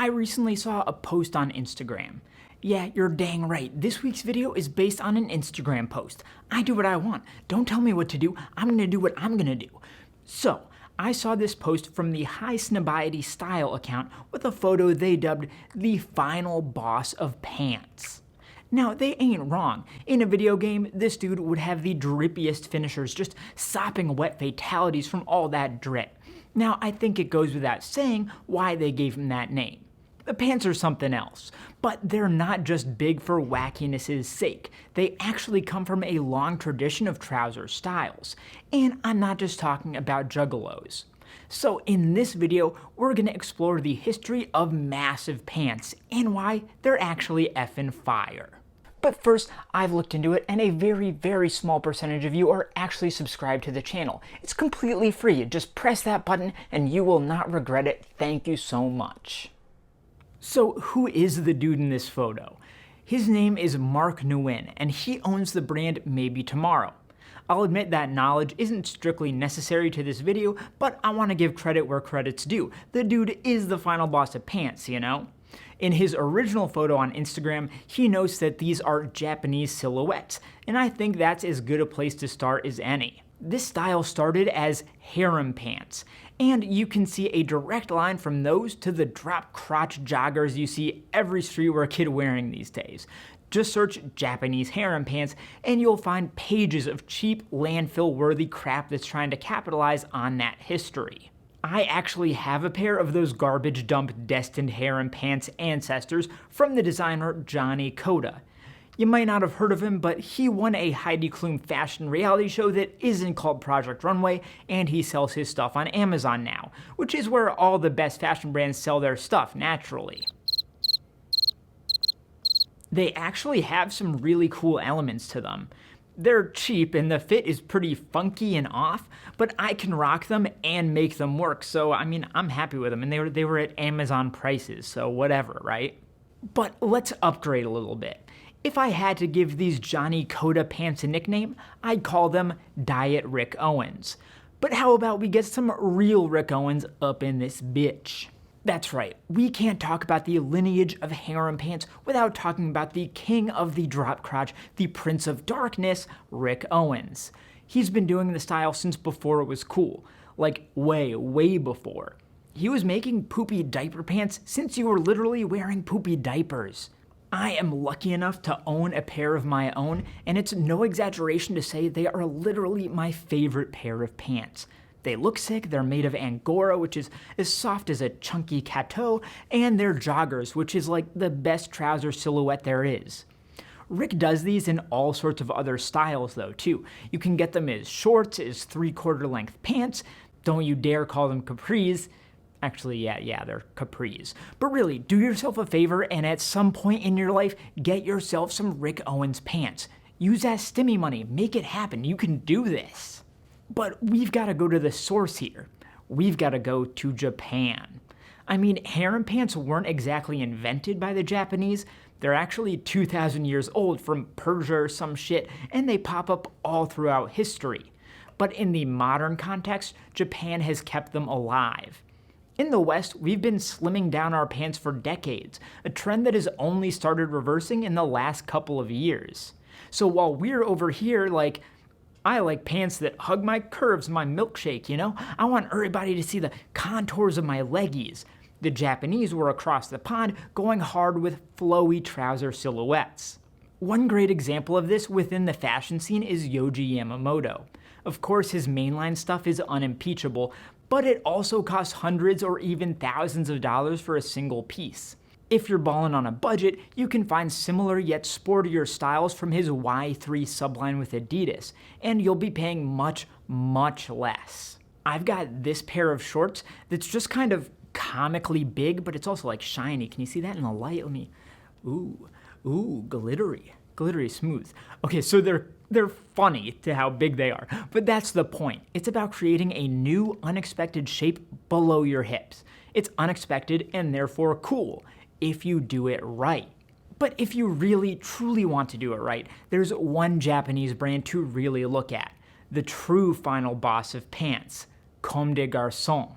recently saw a post on Instagram. Yeah, you're dang right. This week's video is based on an Instagram post. I do what I want. Don't tell me what to do. I'm gonna do what I'm gonna do. So, I saw this post from the High Snobiety Style account with a photo they dubbed the final boss of pants. Now, they ain't wrong. In a video game, this dude would have the drippiest finishers, just sopping wet fatalities from all that drip. Now, I think it goes without saying why they gave him that name. The pants are something else, but they're not just big for wackiness' sake. They actually come from a long tradition of trouser styles, and I'm not just talking about juggalos. So in this video, we're gonna explore the history of massive pants and why they're actually effing fire. But first, I've looked into it, and a very, very small percentage of you are actually subscribed to the channel. It's completely free. Just press that button and you will not regret it. Thank you so much. So who is the dude in this photo? His name is Mark Nguyen, and he owns the brand Maybe Tomorrow. I'll admit that knowledge isn't strictly necessary to this video, but I want to give credit where credit's due. The dude is the final boss of pants, you know? In his original photo on Instagram, he notes that these are Japanese silhouettes, and I think that's as good a place to start as any. This style started as harem pants, and you can see a direct line from those to the drop crotch joggers you see every streetwear kid wearing these days. Just search Japanese harem pants and you'll find pages of cheap landfill-worthy crap that's trying to capitalize on that history. I actually have a pair of those garbage dump destined harem pants ancestors from the designer Johnny Coda. You might not have heard of him, but he won a Heidi Klum fashion reality show that isn't called Project Runway, and he sells his stuff on Amazon now, which is where all the best fashion brands sell their stuff, naturally. They actually have some really cool elements to them. They're cheap and the fit is pretty funky and off, but I can rock them and make them work, so I mean, I'm happy with them, and they were at Amazon prices, so whatever, right? But let's upgrade a little bit. If I had to give these Johnny Coda pants a nickname, I'd call them Diet Rick Owens. But how about we get some real Rick Owens up in this bitch? That's right, we can't talk about the lineage of harem pants without talking about the king of the drop crotch, the prince of darkness, Rick Owens. He's been doing the style since before it was cool, like way, way before. He was making poopy diaper pants since you were literally wearing poopy diapers. I am lucky enough to own a pair of my own, and it's no exaggeration to say they are literally my favorite pair of pants. They look sick, they're made of Angora, which is as soft as a chunky cateau, and they're joggers, which is like the best trouser silhouette there is. Rick does these in all sorts of other styles though, too. You can get them as shorts, as 3/4 length pants. Don't you dare call them capris. Actually, yeah, they're capris. But really, do yourself a favor and at some point in your life, get yourself some Rick Owens pants. Use that stimmy money, make it happen, you can do this. But we've got to go to the source here. We've got to go to Japan. I mean, harem pants weren't exactly invented by the Japanese. They're actually 2,000 years old from Persia or some shit, and they pop up all throughout history. But in the modern context, Japan has kept them alive. In the West, we've been slimming down our pants for decades, a trend that has only started reversing in the last couple of years. So while we're over here I like pants that hug my curves, my milkshake, you know? I want everybody to see the contours of my leggies. The Japanese were across the pond going hard with flowy trouser silhouettes. One great example of this within the fashion scene is Yohji Yamamoto. Of course, his mainline stuff is unimpeachable, but it also costs hundreds or even thousands of dollars for a single piece. If you're ballin' on a budget, you can find similar yet sportier styles from his Y3 subline with Adidas, and you'll be paying much, much less. I've got this pair of shorts that's just kind of comically big, but it's also like shiny. Can you see that in the light? Let me, ooh, glittery smooth. Okay, so they're funny to how big they are, but that's the point. It's about creating a new, unexpected shape below your hips. It's unexpected and therefore cool, if you do it right. But if you really, truly want to do it right, there's one Japanese brand to really look at. The true final boss of pants, Comme des Garçons.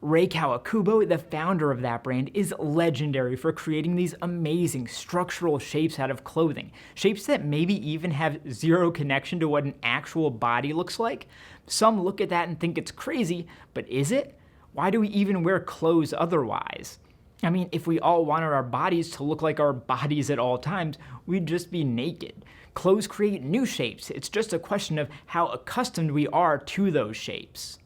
Rei Kawakubo, the founder of that brand, is legendary for creating these amazing structural shapes out of clothing. Shapes that maybe even have zero connection to what an actual body looks like. Some look at that and think it's crazy, but is it? Why do we even wear clothes otherwise? I mean, if we all wanted our bodies to look like our bodies at all times, we'd just be naked. Clothes create new shapes. It's just a question of how accustomed we are to those shapes.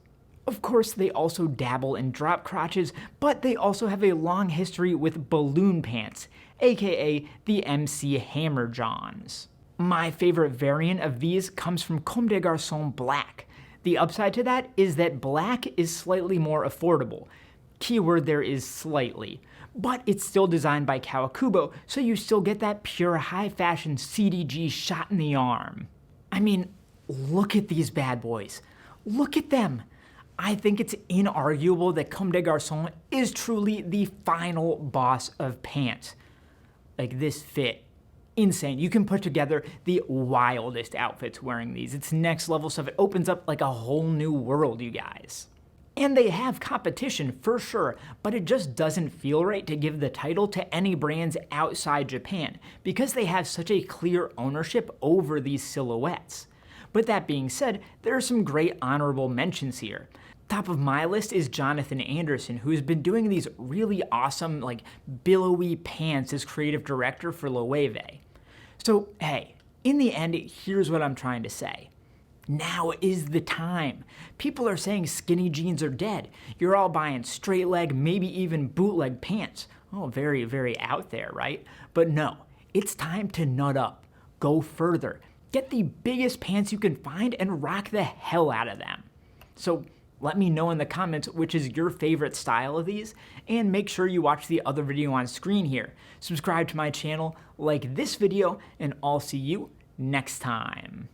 Of course, they also dabble in drop crotches, but they also have a long history with balloon pants, aka the MC Hammer Johns. My favorite variant of these comes from Comme des Garçons Black. The upside to that is that black is slightly more affordable. Keyword there is slightly. But it's still designed by Kawakubo, so you still get that pure high fashion CDG shot in the arm. I mean, look at these bad boys. Look at them. I think it's inarguable that Comme des Garçons is truly the final boss of pants. Like, this fit, insane. You can put together the wildest outfits wearing these. It's next level stuff. It opens up like a whole new world, you guys. And they have competition for sure, but it just doesn't feel right to give the title to any brands outside Japan because they have such a clear ownership over these silhouettes. But that being said, there are some great honorable mentions here. Top of my list is Jonathan Anderson, who has been doing these really awesome, like, billowy pants as creative director for Loewe. So, hey, in the end, here's what I'm trying to say. Now is the time. People are saying skinny jeans are dead. You're all buying straight leg, maybe even bootleg pants. Oh, very, very out there, right? But no, it's time to nut up. Go further. Get the biggest pants you can find and rock the hell out of them. So let me know in the comments which is your favorite style of these, and make sure you watch the other video on screen here. Subscribe to my channel, like this video, and I'll see you next time.